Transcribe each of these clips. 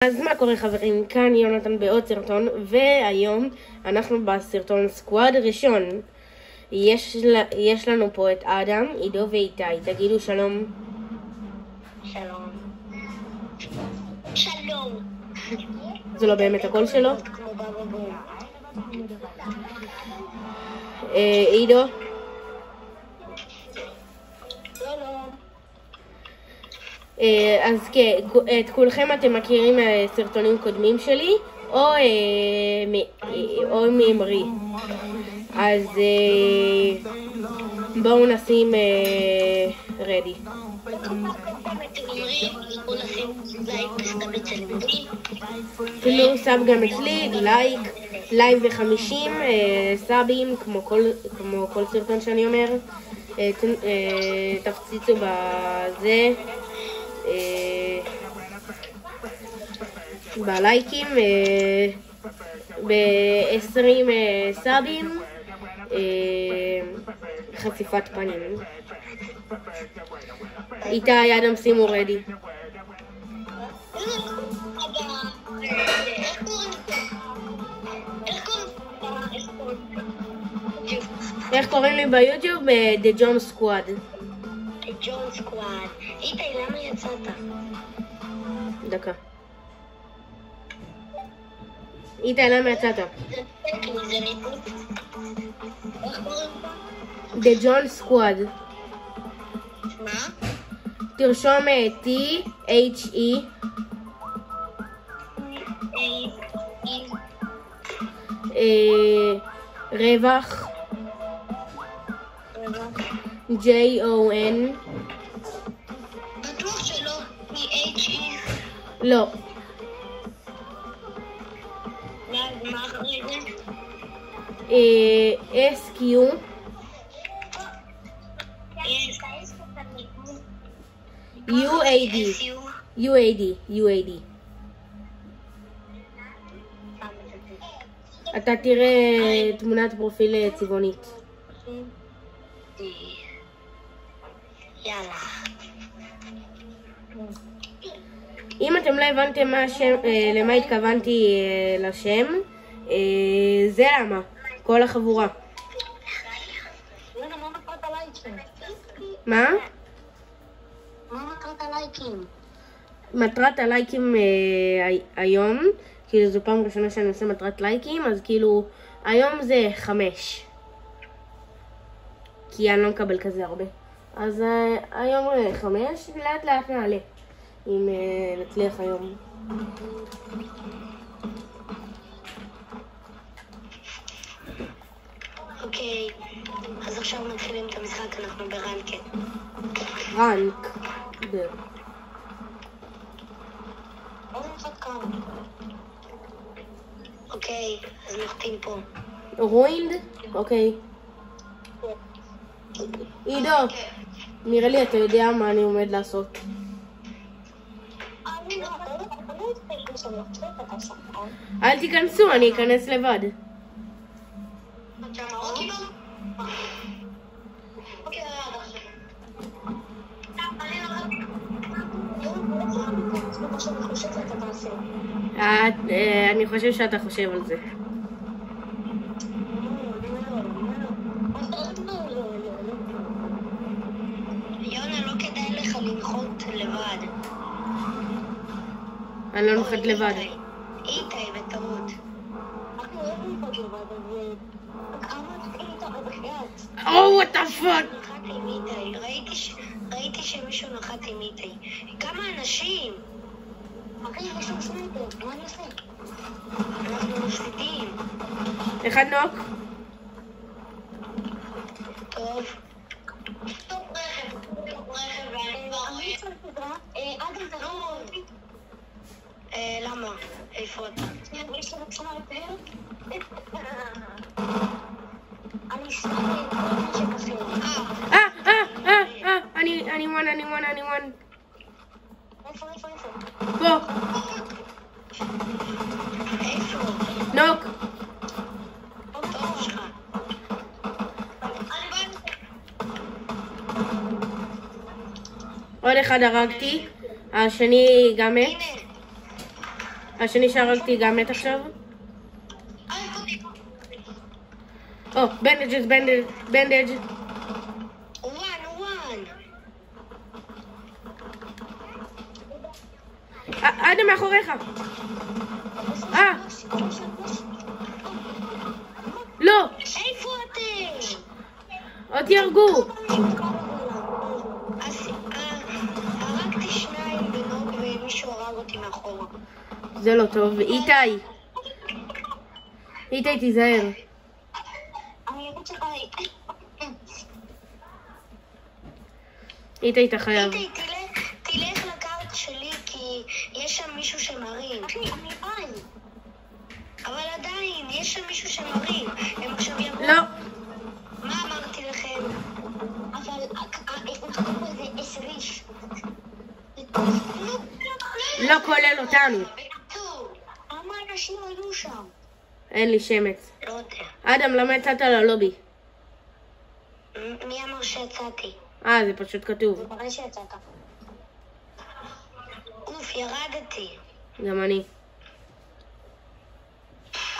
אז מה קורה חברים? כאן יונתן בעוד סרטון, והיום אנחנו בסרטון סקוואד ראשון. יש לנו פה את אדם, עידו ואיתי. תגידו שלום. שלום. שלום. זה לא באמת הקול שלו? עידו? אז את כולכם אתם מכירים סרטונים קודמים שלי או מאמרי. אז בואו נשים רדי. אפילו סאב גם אצלי, לייק ו50 סאבים כמו כל סרטון שאני אומר. תפציצו בזה בלייקים, ב-20 סאבים חשיפת פנים. איתי, אדם, שימו רדי. איך קוראים לי ביוטיוב? The John Squad. The John Squad. איתי, למה יצאת? דקה. איתי, למה יצאת? איך קוראים לך? The John Squad. מה? תרשום T-H-E רווח J-O-N. בטוח שלא T-H-E. לא. מה אחרי זה? S-Q U-A-D U-A-D אתה תראה תמונת פרופיל צבעונית. יאללה. אם אתם לא הבנתם למה התכוונתי לשם, זה למה. כל החבורה. מה? מה מטרת הלייקים? מטרת הלייקים היום, כאילו זו פעם ראשונה שאני עושה מטרת לייקים, אז כאילו היום זה 5. כי אני לא מקבל כזה הרבה. אז היום 5, לאט לאט נעלה. אם נצליח היום. אוקיי, אז עכשיו מתחילים את המשחק, אנחנו ברנקד. רנק. אוקיי, אז נוחתים פה. רוינד? אוקיי. עידו, נראה לי אתה יודע מה אני עומד לעשות. אל תיכנסו, אני אכנס לבד. אני חושב שאתה חושב על זה. יונה, לא כדאי לך לנחות לבד. אני לא נוחת לבד. איתי בטעות. what the fuck? ראיתי שמישהו נחת עם איתי. כמה אנשים? אחי, יש שם סנטר, מה אני עושה? אנחנו מפסידים. אחד נוק? טוב. סטופ רכב, ואני כבר אדם תראו. למה? איפה אתה? יש לנו סנטר? אני סנטר, אני וואן. איפה? פה. איפה? נוק. טוב שלך. עוד אחד הרגתי, השני גם מת. השני שהרגתי גם מת עכשיו. או, בנדג' בנדג'. וואן. אדם מאחוריך. לא. איפה אתם? עוד ירגו. הרגתי שניים בנוג ומישהו הרג אותי מאחורה. זה לא טוב. איתי תיזהר. אני רוצה איתי אתה חייב. איתי, תלך לקארט שלי כי יש שם מישהו שמרים. אבל עדיין, יש שם מישהו שמרים. הם עכשיו יבואו. לא. מה אמרתי לכם? אבל זה 10 איש. לא כולל אותנו. כמה אנשים היו שם? אין לי שמץ. לא יודע. אדם, למה יצאת ללובי? מי אמר שיצאתי? זה פשוט כתוב. זה מראה שיצאת. אוף, ירדתי. גם אני.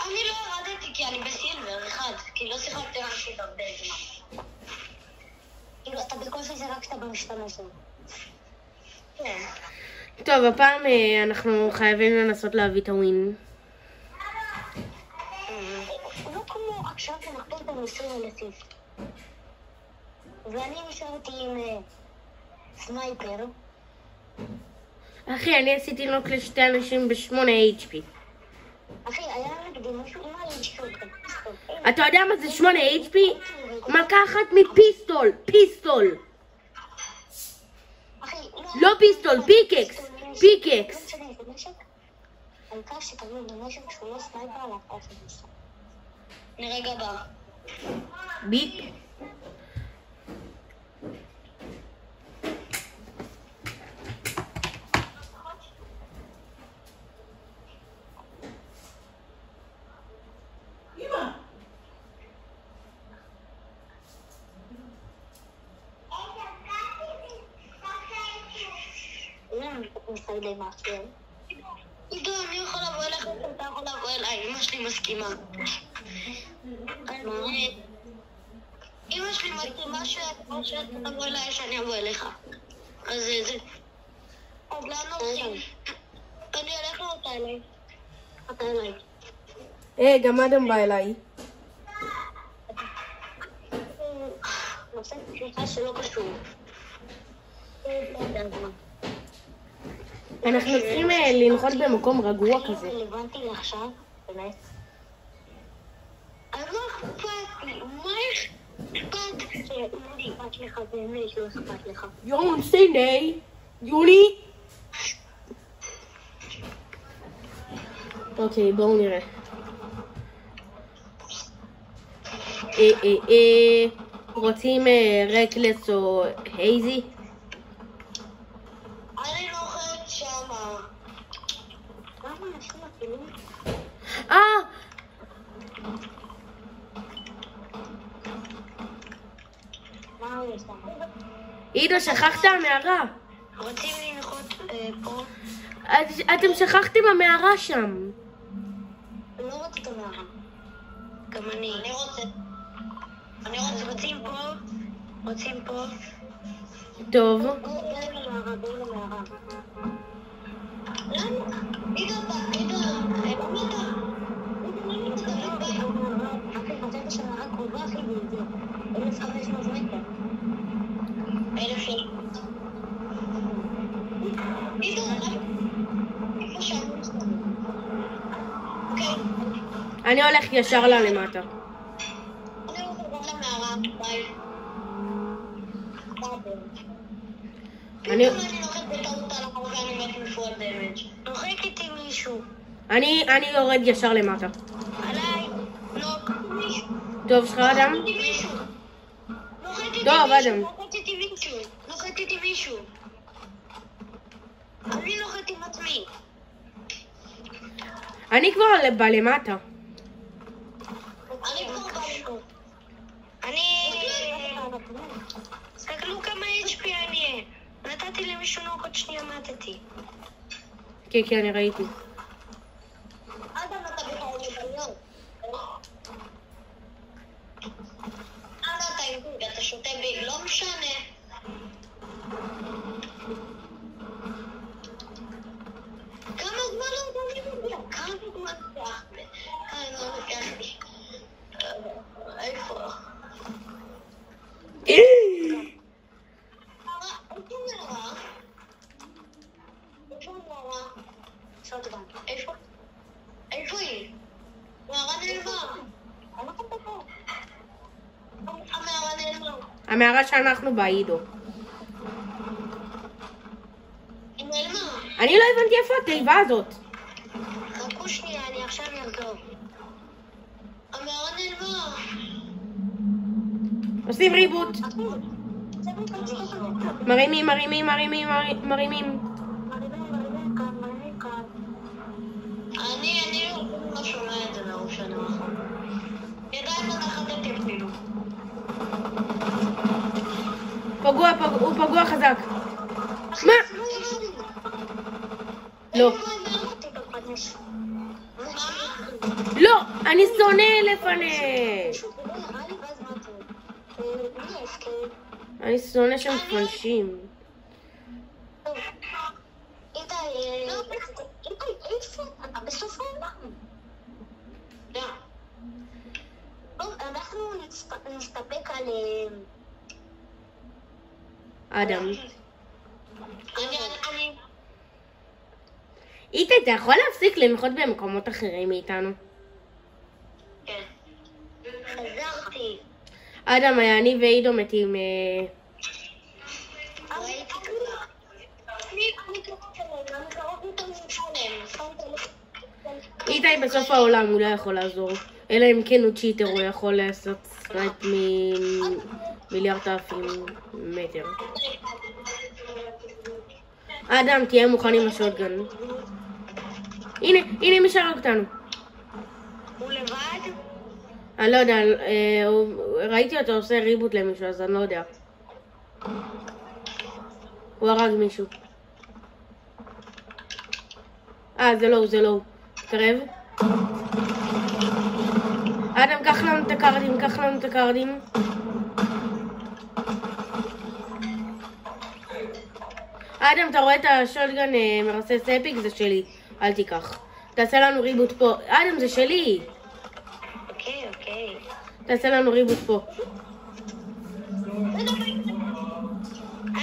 אני לא ירדתי כי אני בסילבר אחד, כי לא שיחקתי ראשית הרבה זמן. כאילו, אתה בקושי זרקת במשתמש. כן. טוב, הפעם אנחנו חייבים לנסות להביא את הווין. לא כמו עכשיו שנכפיל בין 20,000 איש. ואני נשארתי עם סנייפר. אחי, אני עשיתי נוק לשתי אנשים ב8 HP. אחי, היה נגדי משהו עם הלשקול. אתה יודע מה זה 8 HP? מכה אחת מפיסטול, פיסטול. לא פיסטול, פיקקס. העיקר שתמיד במשך שהוא לא סנייפר על הפרט של נרגע בא. ביפ. עידו, אני יכול לבוא אליך, אתה יכול לבוא אליי, אמא שלי מסכימה. אמא שלי מסכימה שאתה תבוא אליי, שאני אבוא אליך. אז זה... אז לאן הולכים? אני אלך לאותה אליי. אתה אליי. גם אדם בא אליי. נושא פשוטה שלא קשור. אנחנו צריכים לנחות במקום רגוע כזה. רלוונטי לעכשיו, באמת. אז לא אכפת לי, מה אכפת לי? אכפת לך באמת, לא אכפת לך. יון סיני, יוני. אוקיי, בואו נראה. רוצים רקלס או הייזי? אני נוחת שמה. למה אנשים אפילו? מה הוא יש שמה? עידו, שכחת המערה. רוצים לנחות פה? אתם שכחתם המערה שם. לא רוצה את המערה. גם אני. אני רוצה. רוצים פה? טוב. בואו למערה. למה? עידו, חשבת שהמערה קרובה הכי בלתי. 1,500 מטר. 1,000 שלי. עידו, איפה שם? אוקיי. אני הולך ישר למטה. אני רוצה גם למערה, ביי. אני נוחת בטעות על החור ואני מת מפועל דמג'. נוחק איתי מישהו. אני יורד ישר למטה. עליי. נוחק מישהו. טוב, שלך אדם? טוב, אדם. נוחת איתי מישהו. אני נוחת עם עצמי. אני כבר בא למטה. אני כבר בא לפה. תסתכלו כמה HP אני. נתתי למישהו נוק עוד שנייה מתתי. כן, אני ראיתי. איפה היא? מערה נעלמה. המערה נעלמה. המערה שאנחנו בה, עידו. היא נעלמה. אני לא הבנתי איפה התיבה הזאת. חכו שנייה, אני עכשיו אחזור. המערה נעלמה. עושים ריבוט. מרימים. אני לא שומע את זה מרוב שאני נכון. ידיים לחדתי אפילו. הוא פגוע חזק. מה? לא. לא, אני שונא לפנש. אני שונא שם פלשים. בסוף העולם. אנחנו נסתפק על אדם. אני... איתי, אתה יכול להפסיק לנחות במקומות אחרים מאיתנו? כן. חזרתי. אדם, אני ועידו מתים. איתי בסוף העולם, הוא לא יכול לעזור. אלא אם כן הוא צ'יטר, הוא יכול לעשות סטרייפ ממיליארד אלפים מטר. אדם, תהיה מוכן עם השוטגן. הנה מי שרק אותנו. הוא לבד? אני לא יודע, ראיתי אותו עושה ריבוט למישהו, אז אני לא יודע. הוא הרג מישהו. זה לא. תקרב. אדם, קח לנו את הקרדים, אדם, אתה רואה את השוטגן מרסס אפיק? זה שלי, אל תיקח. תעשה לנו ריבוט פה. אדם, זה שלי. אוקיי. תעשה לנו ריבוט פה.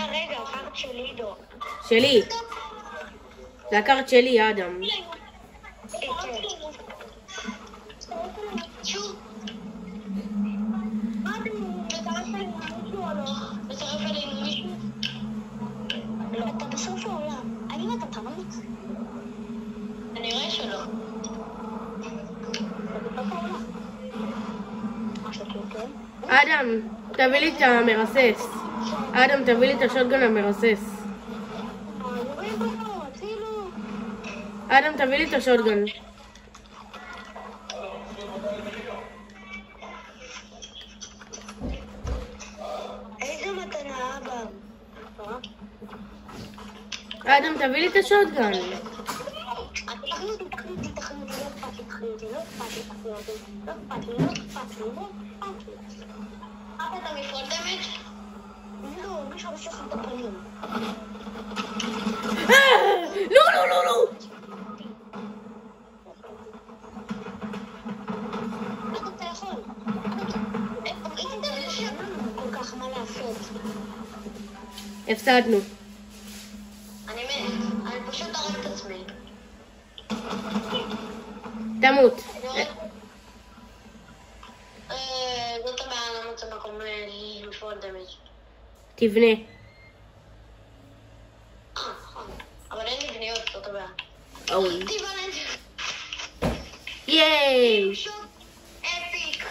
רגע, הקארט שלי עידו. שלי. זה הקארט שלי, אדם. אתה בסוף העולם. האם אתה תמות? אני רואה שלא. אדם, תביא לי את המרסס. אדם, תביא לי את השוטגן המרסס. אדם, תביא לי את השוטגן. איזה מתנה, אבא? אדם, תביא לי את השוטגן. אתה מפעול דמג'? לא, מישהו עושה לך את הפנים. לא. אתה יכול. כל כך מה לעשות. הפסדנו. אני פשוט אראה את עצמי. תמות. זאת הבעיה, אני מוצא מקום לפעול דמג'. תבנה. נכון. אבל אין לי בניות, זאת הבעיה. אוי. תבנה. ייי. שוט אפיק.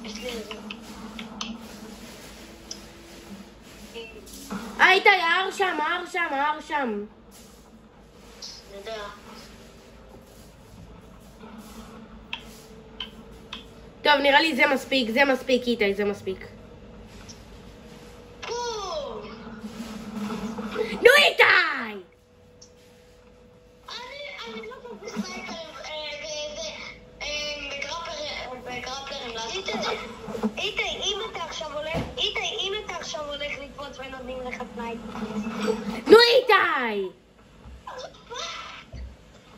יש לי איזה. איתי, ההר שם. אני יודע. טוב, נראה לי זה מספיק, איתי, זה מספיק. נו, איתי! אני לא כל כך משחק בגרפלרים לעשות את זה. איתי, אם אתה עכשיו הולך לקפוץ ונותנים לך תנאי. נו, איתי!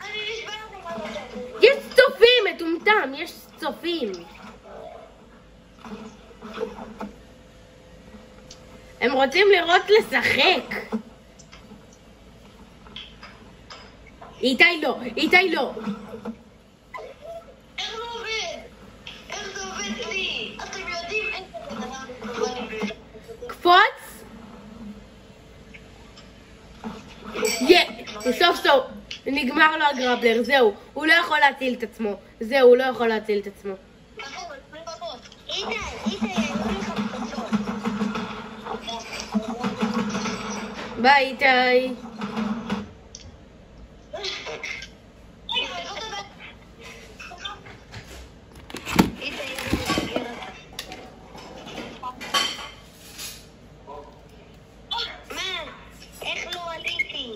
אני נשבע אותי מה לתת. יש צופים, מטומטם, יש צופים. הם רוצים לראות לשחק. איתי לא, איתי לא. איך זה עובד? איך זה עובד לי? אתם יודעים איך זה עובד? קפוץ. סוף סוף. נגמר לו הגרבלר, זהו. הוא לא יכול להציל את עצמו. זהו, הוא לא יכול להציל את עצמו. איתי, אני לך פצצות. ביי, איתי. איך לא עליתי?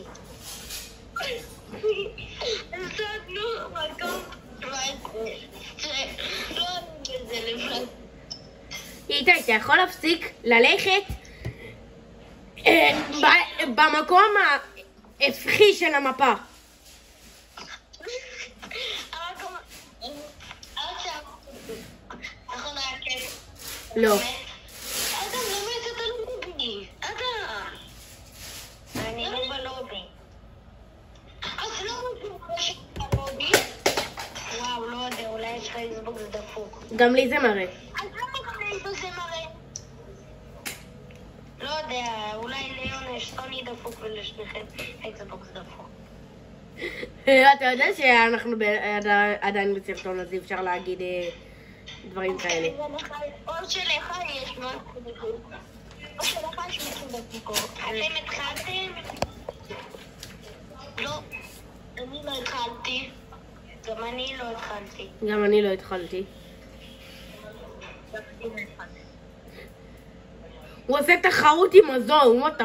הפסדנו מקום 17. לא עליתי את זה לבד. איתי, אתה יכול להפסיק ללכת במקום ההפכי של המפה. לא. אדם, למה אתה לא בלובי? אדם! אני לא בלובי. אז לא בלובי? וואו, לא יודע, אולי יש לך אקסבוקס דפוק. גם לי זה מראה. אז למה גם לי זה מראה? לא יודע, אולי ליון יש סוני דפוק ולשניכם אקסבוקס דפוק. אתה יודע שאנחנו עדיין בסרטון, אז אי אפשר להגיד דברים כאלה. או שלך יש משהו דפוק. או שלך יש משהו דפוק. אתם התחלתם? לא. אני לא התחלתי. גם אני לא התחלתי. גם אני לא התחלתי. הוא עושה תחרות עם מזון, what the f...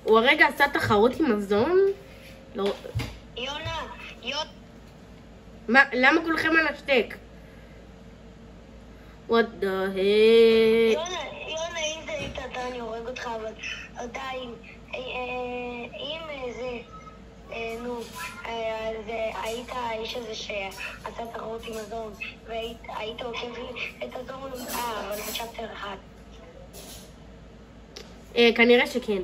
הוא הרגע עשה תחרות עם מזון? לא... יונה, מה, למה כולכם על השטק? what the heck? יונה, אם זה היית אתה אני הורג אותך, אבל עדיין, אם זה, נו, היית האיש הזה שעשה תחרות עם הזון, והיית עוקב לי את הזון, אבל בצ'פטר אחד. כנראה שכן.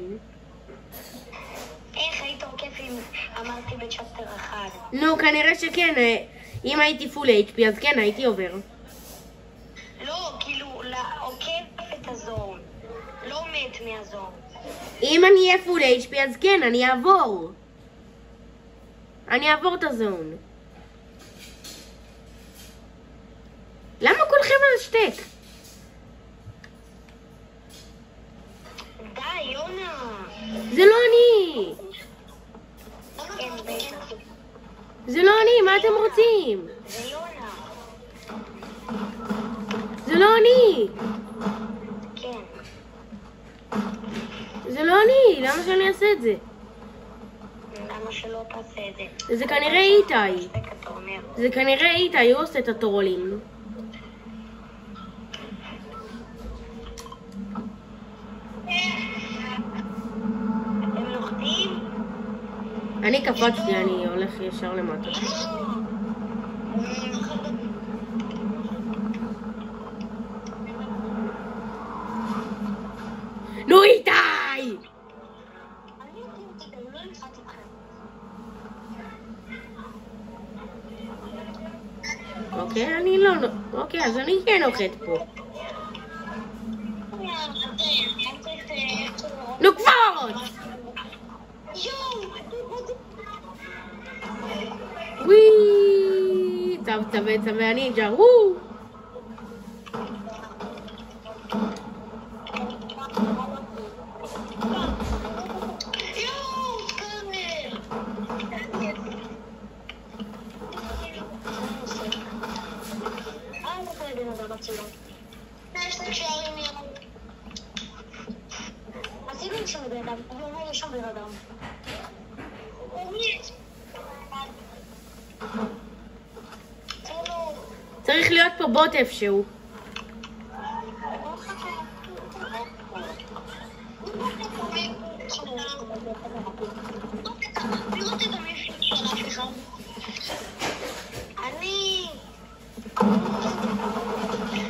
איך היית עוקב אם אמרתי בצ'פטר אחד? נו, כנראה שכן. אם הייתי פול HP אז כן, הייתי עובר. לא, כאילו, עוקב את הזון. לא מת מהזון. אם אני אהיה פול HP אז כן, אני אעבור. אני אעבור את הזון. למה כולכם על השטק? די, יונה. זה לא אני. כן, בטח. זה לא אני, מה אתם רוצים? זה יונה. זה לא אני. כן. זה לא אני, למה שאני אעשה את זה? למה שלא תעשה את זה? זה כנראה איתי. אתה אומר. זה כנראה איתי, הוא עושה את הטרולים. אתם נוחתים? אני קפצתי, אני הולך ישר למטה. נו איתי! אוקיי, אני לא... אוקיי, אז אני כן נוחת פה. נו קפוץ! וואי! צווי הנינג'ה, וואו! צריך להיות פה בוט איפשהו.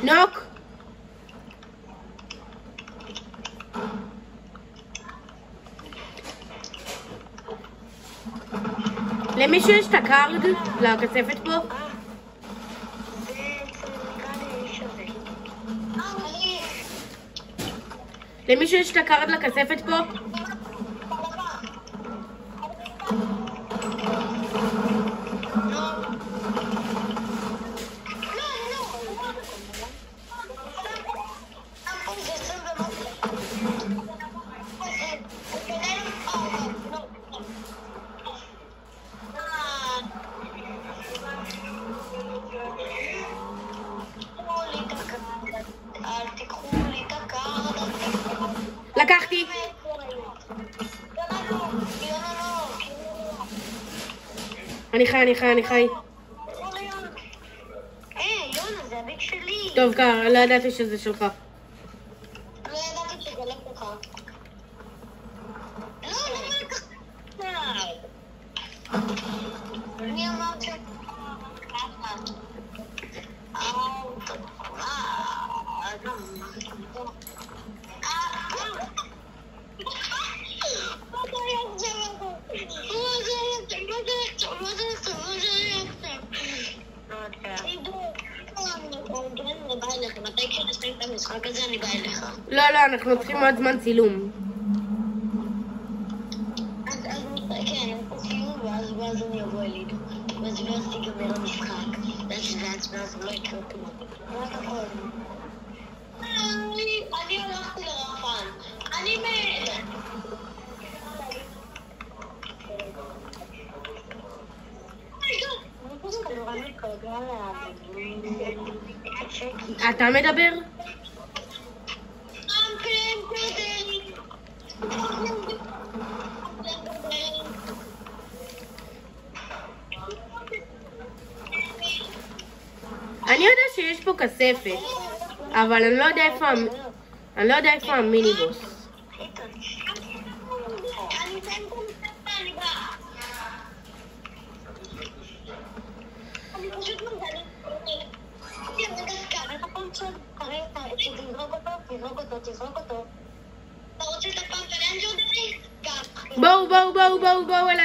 נוק! למישהו יש את הקארד לכספת פה? זה נראה לי האיש הזה. אני... למישהו יש את הקארד לכספת פה? לקחתי. אני חי. יונה, זה הביג שלי. טוב, קר, לא ידעתי שזה שלך. לא ידעתי שזה לא שלך. לא, למה לקחת? אני אמרת ש... מתי כשנסיים את המשחק הזה אני באה אליך. לא, אנחנו צריכים עוד זמן צילום. אז כן, סיום ואז אני אבוא אליו. ואז תיגמר המשחק. ואז לא יקרה כלום. מה אתה יכול? אני הלכתי לרחפן. אני אתה מדבר? אני יודע שיש פה כספת, אבל אני לא יודע איפה המיניבוס. אני פשוט מגלה. תזרוק אותו. אתה רוצה את הפעם של אנג'ודרי?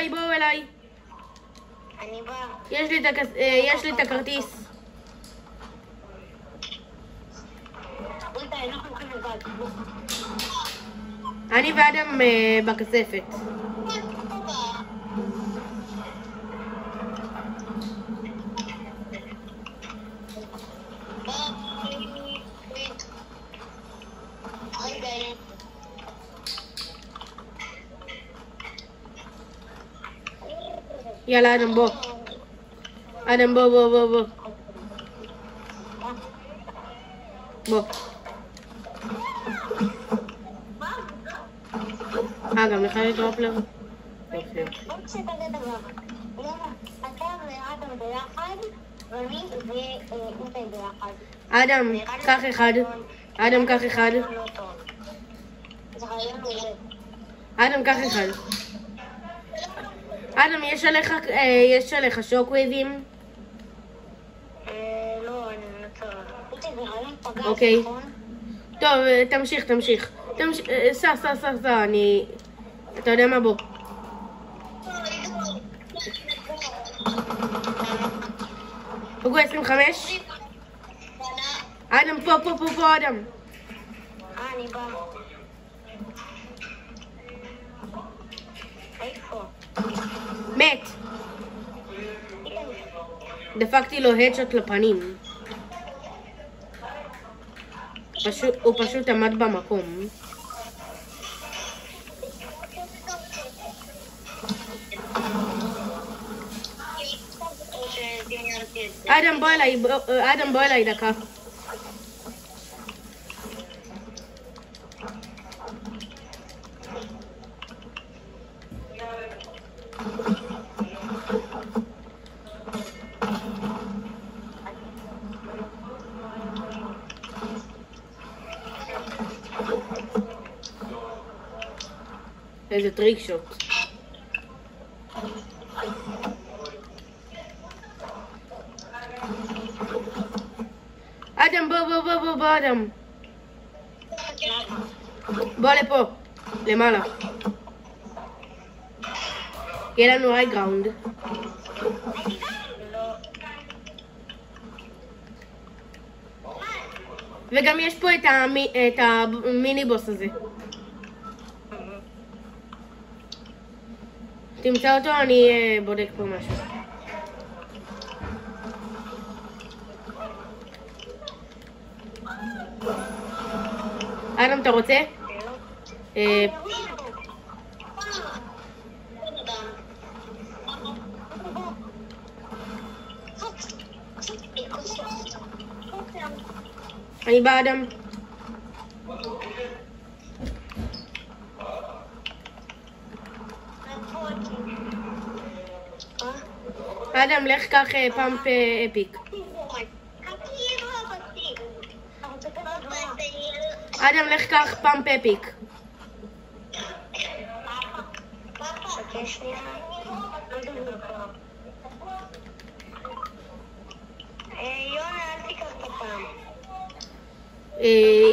בואו אליי. אני בא. יש לי את הכרטיס. אני ואדם בכספת. יאללה, אדם בוא. בוא. גם לך יש דרופלר? יופי. עוד שכזה דבר. אתה ואדם ביחד, ואני ואיתי ביחד. אדם, קח אחד. זה רעיון מעולה. אדם, קח אחד. אדם, יש עליך שוקווייבים? לא, אני מנסה. איתי, זה רעיון פגז, אוקיי. נכון? טוב, תמשיך. סע, אתה יודע מה, בוא. פגוע 25? אדם, פה, אדם. אני בא. איפה? מת. דפקתי לו הדשוט לפנים. הוא פשוט עמד במקום. אדם בוא אליי דקה. איזה טריק שוט. אדם בוא אדם. בוא לפה, למעלה. יהיה לנו היי גראונד. וגם יש פה את המיני בוס הזה. תמצא אותו, אני בודק פה משהו. אדם, אתה רוצה? אני בא, אדם. אדם, לך קח פאמפ אפיק. אדם, לך קח פאמפ אפיק. יונה, אל תיקח את הפעם.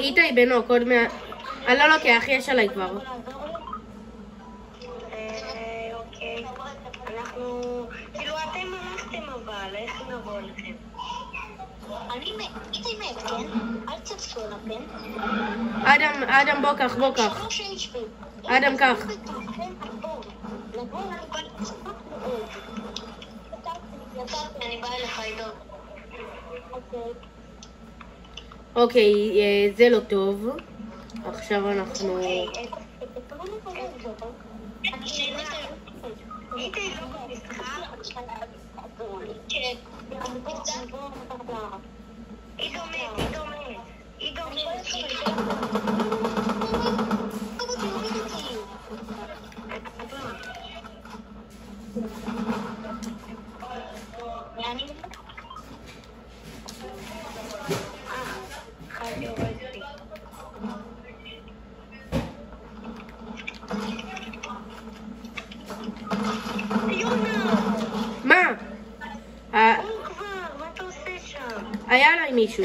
איתי בנוק, עוד מה... אני לא לוקח, יש עליי כבר. אוקיי. אנחנו... כאילו אתם הלכתם אבל, איך נבוא לכם? איתי מת, כן? אל תצפו לכם. אדם, בוא קח, בוא קח. אדם, קח. אני באה אליך איתו. אוקיי, זה לא טוב. עכשיו אנחנו... מה? מה אתה עושה שם? היה עליי מישהו.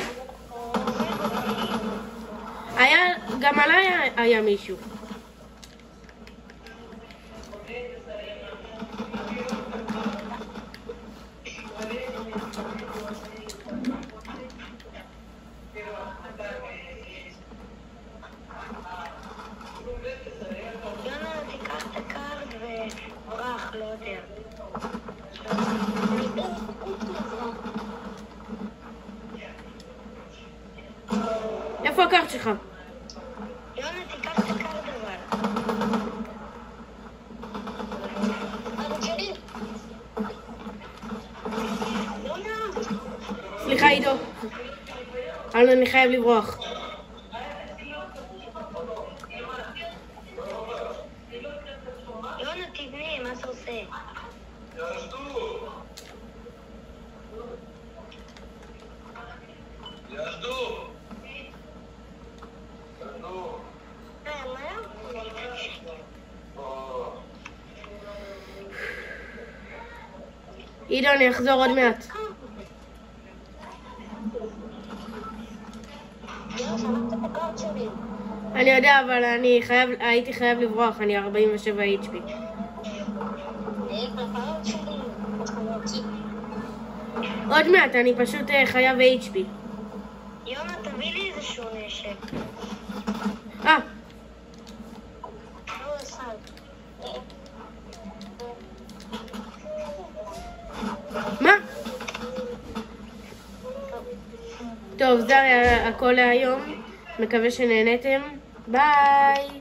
גם עליי היה מישהו. יונה, תיקח את הקארד וברח, לא יודע. איפה הקארד שלך? יונה, תיקח את הקארד אבל. יונה! סליחה, עידו. אבל אני חייב לברוח. יונה, תבנה, מה אתה עושה? עידו, אני אחזור עוד מעט. אני יודע, אבל הייתי חייב לברוח, אני 47 HP. עוד מעט, אני פשוט חייב HP. יונה, תביא לי איזשהו נשק. מה? טוב, זה היה הכל להיום. מקווה שנהנתם. ביי!